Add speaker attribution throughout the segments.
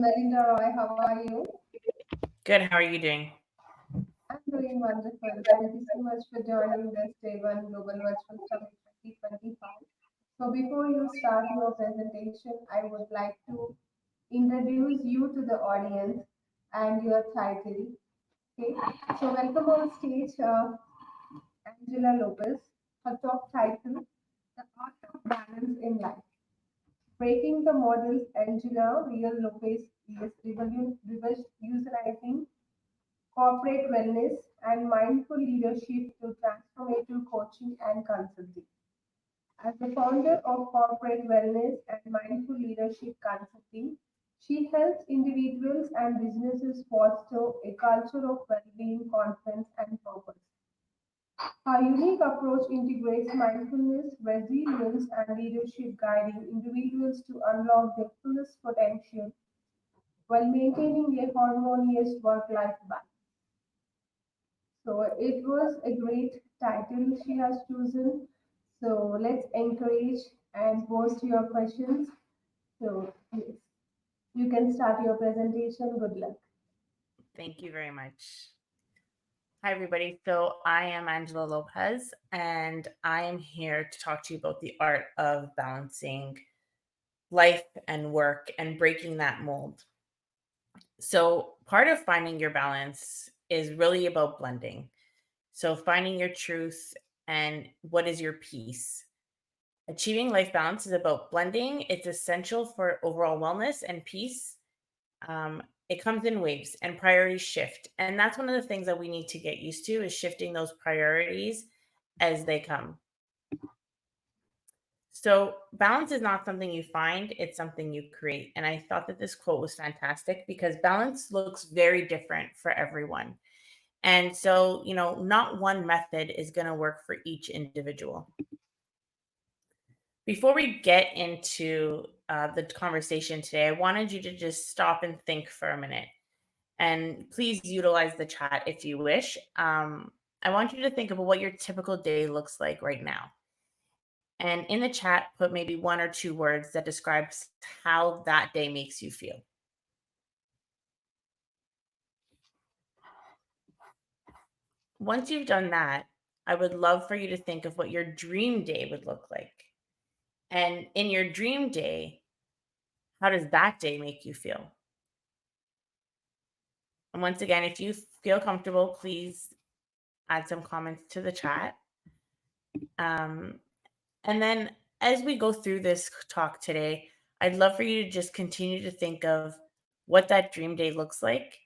Speaker 1: Melinda Roy, how are you?
Speaker 2: Good. How are you doing?
Speaker 1: I'm doing wonderful. Thank you so much for joining this Day One Global Virtual Summit 2025. So, before you start your presentation, I would like to introduce you to the audience and your title. Okay, so welcome on stage, Angela Lopez. Her talk title, The Art of Balance in Life. Breaking the models, Angela Real Lopez is revolutionizing corporate wellness, and mindful leadership through transformative coaching and consulting. As the founder of Corporate Wellness and Mindful Leadership Consulting, she helps individuals and businesses foster a culture of well being, confidence, and purpose. Her unique approach integrates mindfulness, resilience, and leadership, guiding individuals to unlock their fullest potential while maintaining a harmonious work life balance. So it was a great title she has chosen. So let's encourage and post your questions. So yes, you can start your presentation. Good luck.
Speaker 2: Thank you very much. Hi, everybody. So, I am Angela Lopez, and I am here to talk to you about the art of balancing life and work and breaking that mold. So, part of finding your balance is really about blending. So, finding your truth and what is your peace. Achieving life balance is about blending, it's essential for overall wellness and peace. It comes in waves and priorities shift. And that's one of the things that we need to get used to is shifting those priorities as they come. So balance is not something you find, it's something you create. And I thought that this quote was fantastic because balance looks very different for everyone. And so, not one method is going to work for each individual. Before we get into the conversation today, I wanted you to just stop and think for a minute. And please utilize the chat if you wish. I want you to think about what your typical day looks like right now. And in the chat, put maybe one or two words that describes how that day makes you feel. Once you've done that, I would love for you to think of what your dream day would look like. And in your dream day, how does that day make you feel? And once again, if you feel comfortable, please add some comments to the chat. Um, And then as we go through this talk today, I'd love for you to just continue to think of what that dream day looks like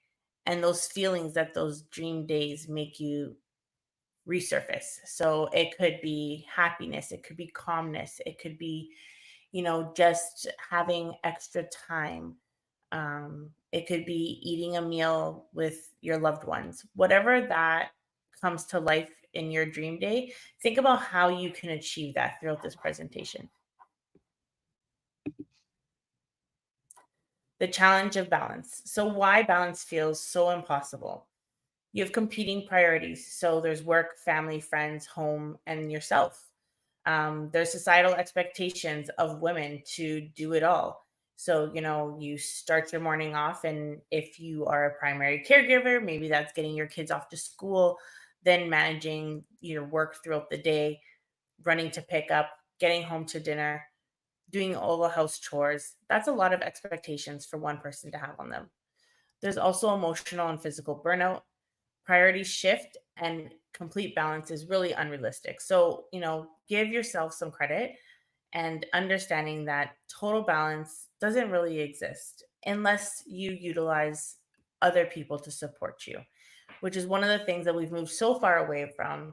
Speaker 2: and those feelings that those dream days make you resurface. So it could be happiness, it could be calmness, it could be, just having extra time. It could be eating a meal with your loved ones. Whatever that comes to life in your dream day, think about how you can achieve that throughout this presentation. The challenge of balance. So, why balance feels so impossible? You have competing priorities. So, there's work, family, friends, home, and yourself. There's societal expectations of women to do it all. So, you start your morning off, and if you are a primary caregiver, maybe that's getting your kids off to school, then managing your work throughout the day, running to pick up, getting home to dinner, doing all the house chores. That's a lot of expectations for one person to have on them. There's also emotional and physical burnout. Priorities shift and complete balance is really unrealistic. So, give yourself some credit and understanding that total balance doesn't really exist unless you utilize other people to support you, which is one of the things that we've moved so far away from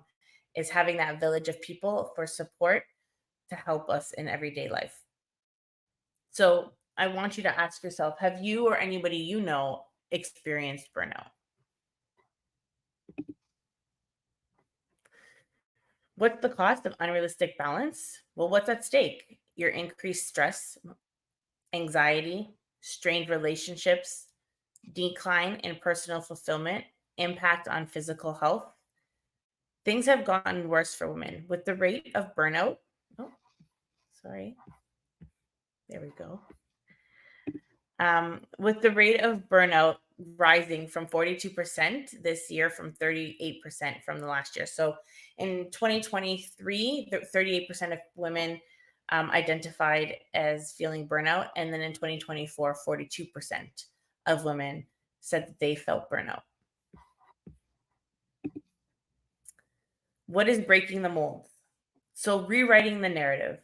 Speaker 2: is having that village of people for support to help us in everyday life. So, I want you to ask yourself, have you or anybody you know experienced burnout? What's the cost of unrealistic balance? Well, what's at stake? Your increased stress, anxiety, strained relationships, decline in personal fulfillment, impact on physical health. Things have gotten worse for women with the rate of burnout. Oh, sorry. There we go. With the rate of burnout rising from 42% this year from 38% from the last year. So in 2023, 38% of women identified as feeling burnout. And then in 2024, 42% of women said that they felt burnout. What is breaking the mold? So rewriting the narrative,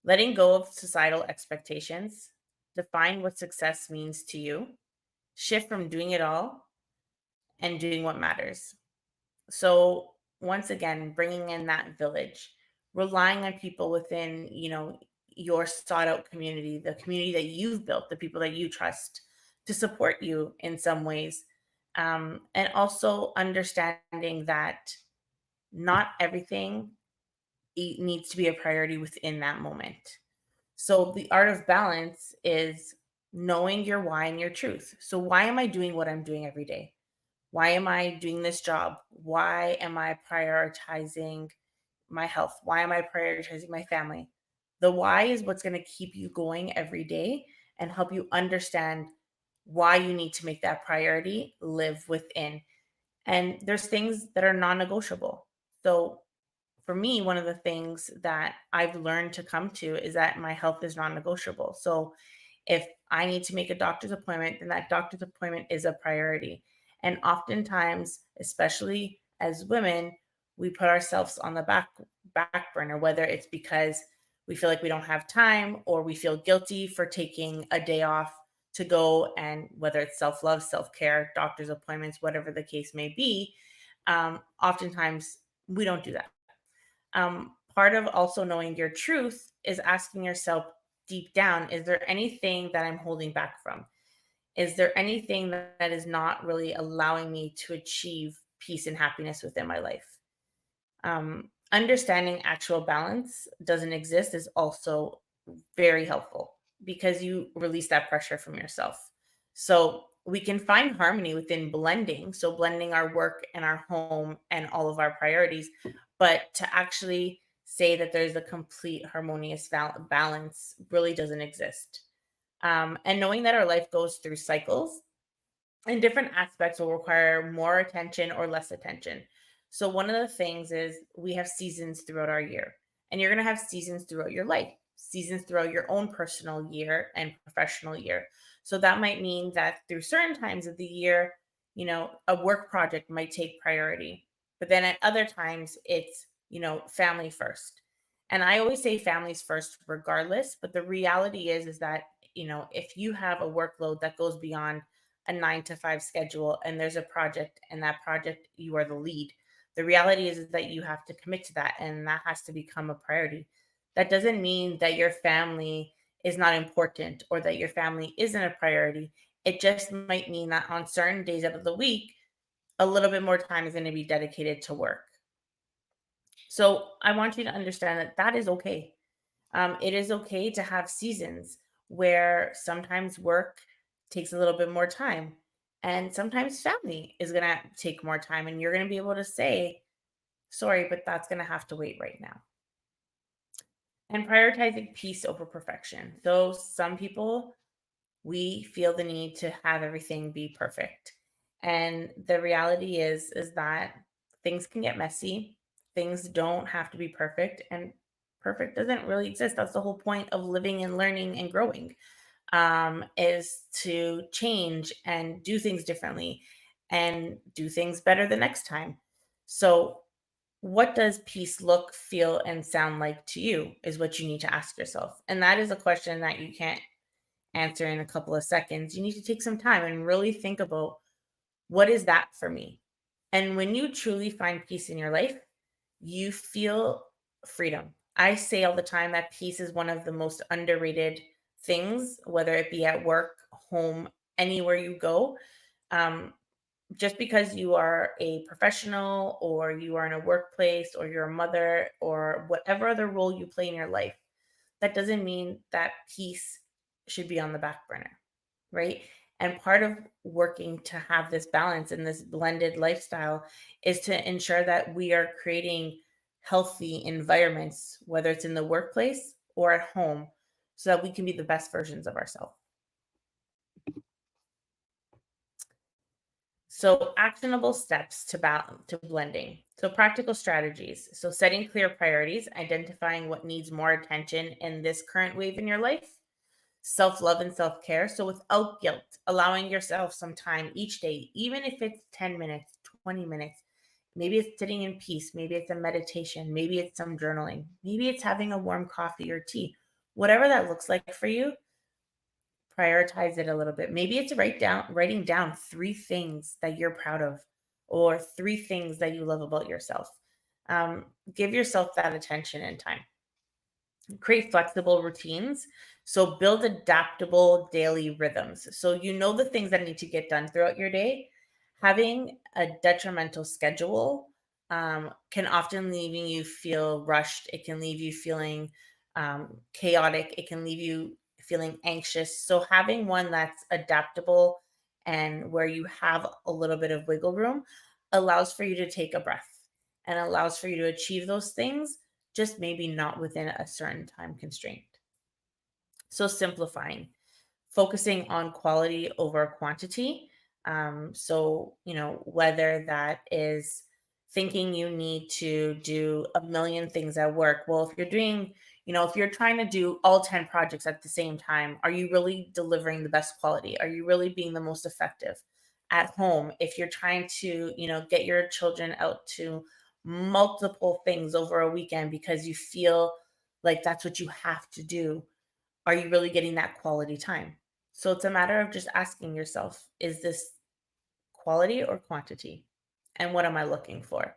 Speaker 2: letting go of societal expectations, define what success means to you, shift from doing it all and doing what matters. So once again, bringing in that village, relying on people within, your sought out community, the community that you've built, the people that you trust to support you in some ways. And also understanding that not everything needs to be a priority within that moment. So the art of balance is knowing your why and your truth. So why am I doing what I'm doing every day? Why am I doing this job? Why am I prioritizing my health? Why am I prioritizing my family? The why is what's going to keep you going every day and help you understand why you need to make that priority live within. And there's things that are non negotiable. So for me, one of the things that I've learned to come to is that my health is non negotiable. So if I need to make a doctor's appointment, then that doctor's appointment is a priority. And oftentimes, especially as women, we put ourselves on the back burner, whether it's because we feel like we don't have time or we feel guilty for taking a day off to go, and whether it's self-love, self-care, doctor's appointments, whatever the case may be, oftentimes we don't do that. Part of also knowing your truth is asking yourself deep down, is there anything that I'm holding back from? Is there anything that is not really allowing me to achieve peace and happiness within my life? Understanding actual balance doesn't exist is also very helpful because you release that pressure from yourself. So we can find harmony within blending. So blending our work and our home and all of our priorities, but to actually say that there's a complete harmonious balance really doesn't exist. And knowing that our life goes through cycles and different aspects will require more attention or less attention. So, one of the things is we have seasons throughout our year, and you're going to have seasons throughout your life, seasons throughout your own personal year and professional year. So, that might mean that through certain times of the year, a work project might take priority, but then at other times, it's, family first. And I always say families first, regardless. But the reality is that, if you have a workload that goes beyond a 9 to 5 schedule and there's a project and that project you are the lead, the reality is that you have to commit to that and that has to become a priority. That doesn't mean that your family is not important or that your family isn't a priority. It just might mean that on certain days out of the week a little bit more time is going to be dedicated to work. So I want you to understand that that is okay. It is okay to have seasons where sometimes work takes a little bit more time, and sometimes family is going to take more time, and you're going to be able to say, sorry, but that's going to have to wait right now. And prioritizing peace over perfection. So, some people, we feel the need to have everything be perfect. And the reality is that things can get messy. Things don't have to be perfect, and perfect doesn't really exist. That's the whole point of living and learning and growing, is to change and do things differently and do things better the next time. So, what does peace look, feel, and sound like to you is what you need to ask yourself. And that is a question that you can't answer in a couple of seconds. You need to take some time and really think about, what is that for me? And when you truly find peace in your life, you feel freedom. I say all the time that peace is one of the most underrated things, whether it be at work, home, anywhere you go. Um, just because you are a professional or you are in a workplace or you're a mother or whatever other role you play in your life, that doesn't mean that peace should be on the back burner, right? And part of working to have this balance and this blended lifestyle is to ensure that we are creating healthy environments, whether it's in the workplace or at home, so that we can be the best versions of ourselves. So, actionable steps to blending. So, practical strategies. So, setting clear priorities, identifying what needs more attention in this current wave in your life, self love and self care. So, without guilt, allowing yourself some time each day, even if it's 10 minutes, 20 minutes. Maybe it's sitting in peace. Maybe it's a meditation. Maybe it's some journaling. Maybe it's having a warm coffee or tea. Whatever that looks like for you, prioritize it a little bit. Maybe it's writing down 3 things that you're proud of or 3 things that you love about yourself. Give yourself that attention and time. Create flexible routines. So build adaptable daily rhythms. So you know the things that need to get done throughout your day. Having a detrimental schedule can often leaving you feel rushed. It can leave you feeling chaotic. It can leave you feeling anxious. So having one that's adaptable and where you have a little bit of wiggle room allows for you to take a breath and allows for you to achieve those things, just maybe not within a certain time constraint. So simplifying, focusing on quality over quantity. Whether that is thinking you need to do a million things at work. Well, if you're doing, if you're trying to do all 10 projects at the same time, are you really delivering the best quality? Are you really being the most effective? At home, if you're trying to, get your children out to multiple things over a weekend because you feel like that's what you have to do, are you really getting that quality time? So it's a matter of just asking yourself, is this quality or quantity? And what am I looking for?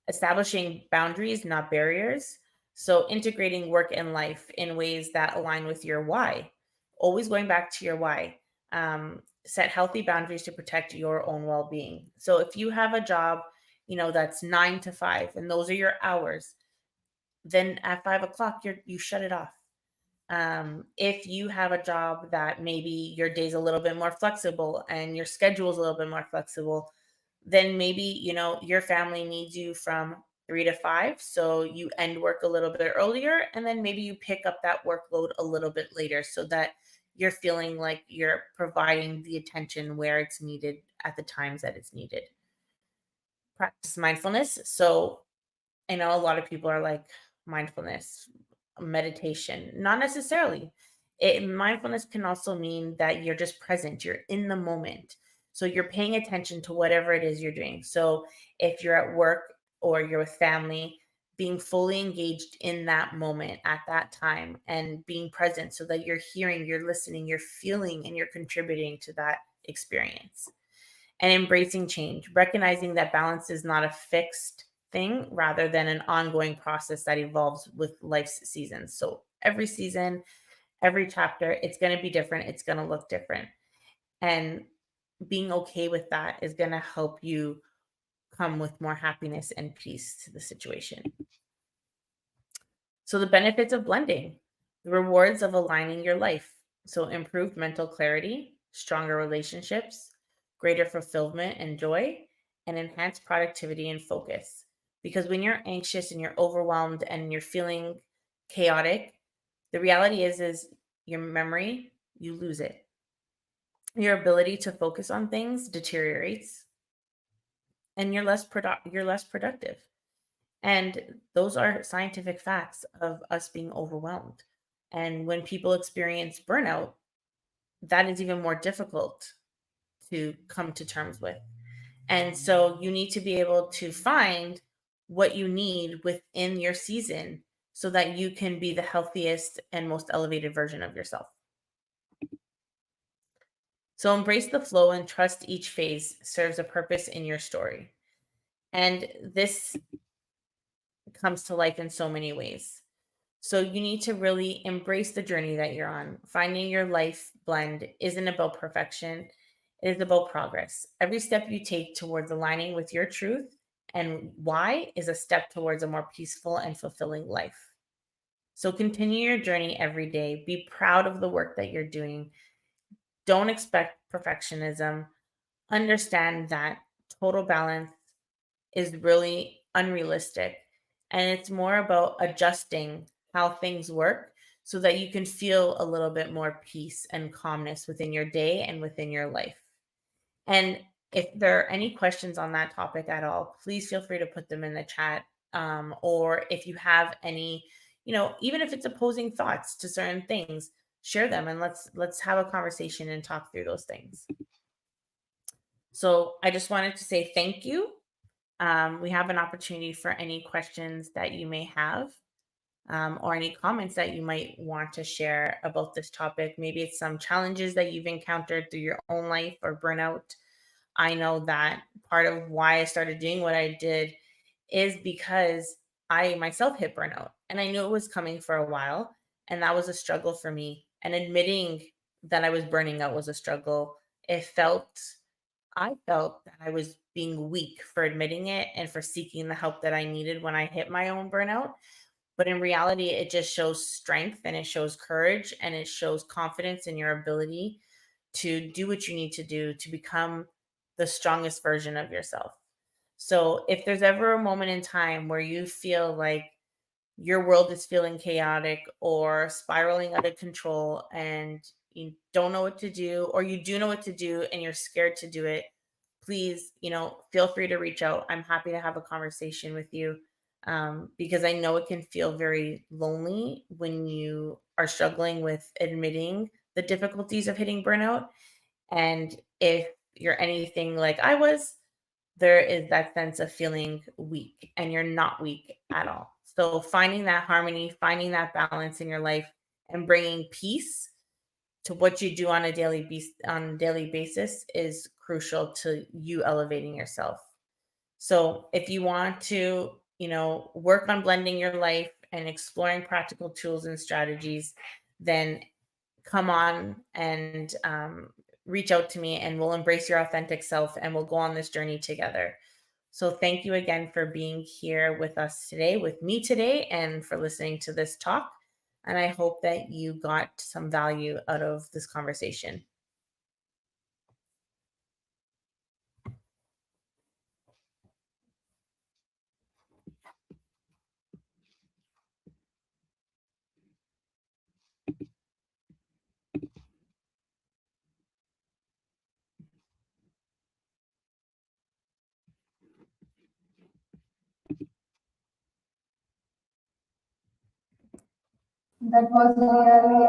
Speaker 2: Establishing boundaries, not barriers. So integrating work and life in ways that align with your why. Always going back to your why. Set healthy boundaries to protect your own well being. So if you have a job, that's 9 to 5, and those are your hours, then at 5 o'clock, you shut it off. If you have a job that maybe your day's a little bit more flexible and your schedule is a little bit more flexible, then maybe, your family needs you from 3 to 5. So you end work a little bit earlier, and then maybe you pick up that workload a little bit later so that you're feeling like you're providing the attention where it's needed at the times that it's needed. Practice mindfulness. So I know a lot of people are like, mindfulness, meditation. Not necessarily. Mindfulness can also mean that you're just present, you're in the moment. So you're paying attention to whatever it is you're doing. So if you're at work or you're with family, being fully engaged in that moment at that time and being present so that you're hearing, you're listening, you're feeling, and you're contributing to that experience. And embracing change, recognizing that balance is not a fixed thing rather than an ongoing process that evolves with life's seasons. So every season, every chapter, it's going to be different, it's going to look different. And being okay with that is going to help you come with more happiness and peace to the situation. So the benefits of blending, the rewards of aligning your life. So improved mental clarity, stronger relationships, greater fulfillment and joy, and enhanced productivity and focus. Because when you're anxious and you're overwhelmed and you're feeling chaotic, the reality is your memory, you lose it. Your ability to focus on things deteriorates, and you're less productive. And those are scientific facts of us being overwhelmed. And when people experience burnout, that is even more difficult to come to terms with. And so you need to be able to find what you need within your season so that you can be the healthiest and most elevated version of yourself. So embrace the flow and trust each phase serves a purpose in your story. And this comes to life in so many ways. So you need to really embrace the journey that you're on. Finding your life blend isn't about perfection, it is about progress. Every step you take towards aligning with your truth and why is a step towards a more peaceful and fulfilling life. So continue your journey every day. Be proud of the work that you're doing. Don't expect perfectionism. Understand that total balance is really unrealistic. And it's more about adjusting how things work so that you can feel a little bit more peace and calmness within your day and within your life. And If there are any questions on that topic at all, please feel free to put them in the chat. Or if you have any, even if it's opposing thoughts to certain things, share them and let's have a conversation and talk through those things. So I just wanted to say thank you. We have an opportunity for any questions that you may have, or any comments that you might want to share about this topic. Maybe it's some challenges that you've encountered through your own life or burnout. I know that part of why I started doing what I did is because I myself hit burnout and I knew it was coming for a while. And that was a struggle for me. And admitting that I was burning out was a struggle. I felt that I was being weak for admitting it and for seeking the help that I needed when I hit my own burnout. But in reality, it just shows strength and it shows courage and it shows confidence in your ability to do what you need to do to become the strongest version of yourself. So if there's ever a moment in time where you feel like your world is feeling chaotic or spiraling out of control and you don't know what to do, or you do know what to do and you're scared to do it, please, feel free to reach out. I'm happy to have a conversation with you, because I know it can feel very lonely when you are struggling with admitting the difficulties of hitting burnout. And if you're anything like I was, there is that sense of feeling weak, and you're not weak at all. So finding that harmony, finding that balance in your life, and bringing peace to what you do on a daily basis is crucial to you elevating yourself. So if you want to, work on blending your life and exploring practical tools and strategies, then come on and reach out to me and we'll embrace your authentic self and we'll go on this journey together. So thank you again for being here with us today, with me today, and for listening to this talk. And I hope that you got some value out of this conversation.
Speaker 1: That was really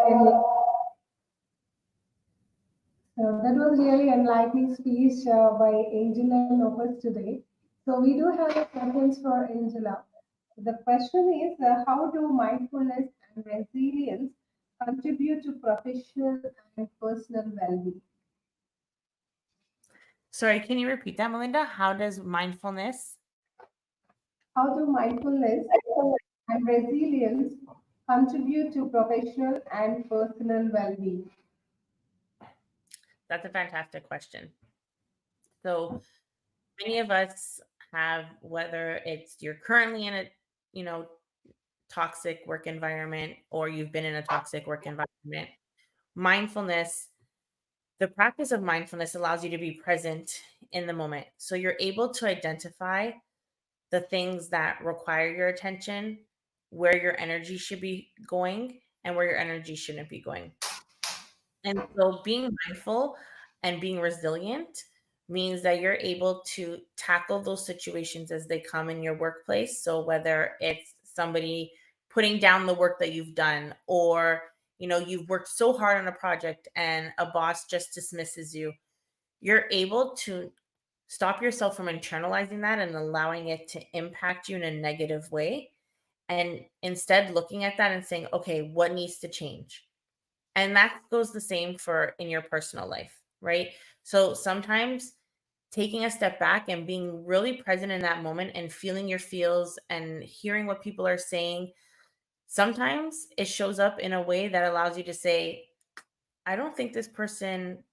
Speaker 1: that was really enlightening speech by Angela Lopez today. So we do have a questions for Angela. The question is, how do mindfulness and resilience contribute to professional and personal well-being?
Speaker 2: Sorry, can you repeat that, Melinda? How does mindfulness?
Speaker 1: How do mindfulness and resilience contribute to professional and personal well-being?
Speaker 2: That's a fantastic question. So many of us have, whether it's you're currently in a, you know, toxic work environment or you've been in a toxic work environment, mindfulness, the practice of mindfulness allows you to be present in the moment. So you're able to identify the things that require your attention, where your energy should be going, and where your energy shouldn't be going. And so being mindful and being resilient means that you're able to tackle those situations as they come in your workplace. So whether it's somebody putting down the work that you've done, or you've worked so hard on a project and a boss just dismisses you, you're able to stop yourself from internalizing that and allowing it to impact you in a negative way, and instead looking at that and saying, okay, what needs to change? And that goes the same for in your personal life, right? So sometimes taking a step back and being really present in that moment and feeling your feels and hearing what people are saying, sometimes it shows up in a way that allows you to say, I don't think this person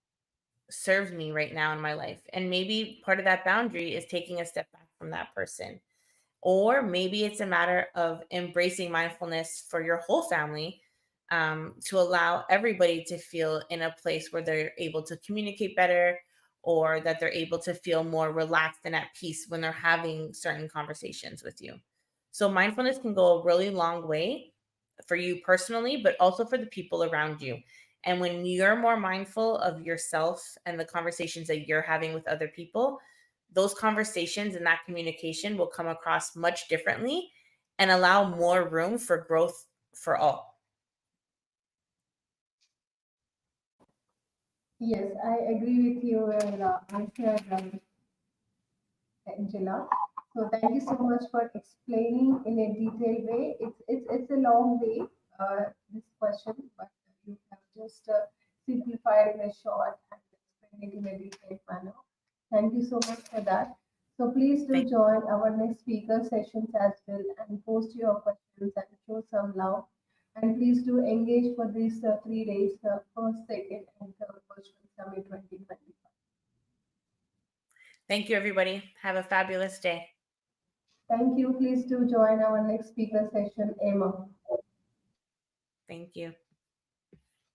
Speaker 2: serves me right now in my life. And maybe part of that boundary is taking a step back from that person. Or maybe it's a matter of embracing mindfulness for your whole family, to allow everybody to feel in a place where they're able to communicate better, or that they're able to feel more relaxed and at peace when they're having certain conversations with you. So, mindfulness can go a really long way for you personally, but also for the people around you. And when you're more mindful of yourself and the conversations that you're having with other people, those conversations and that communication will come across much differently and allow more room for growth for all.
Speaker 1: Yes, I agree with your answer, Angela. So thank you so much for explaining in a detailed way. It's a long way, this question, but you have just simplified in a short and explained it in a detailed manner. Thank you so much for that. So please do
Speaker 2: Thank
Speaker 1: join our next speaker sessions as well and post your questions and show some love. And please do engage for these 3 days, first, second, and third virtual summit 2025.
Speaker 2: Thank you, everybody. Have a fabulous day.
Speaker 1: Thank you. Please do join our next speaker session, Emma.
Speaker 2: Thank you.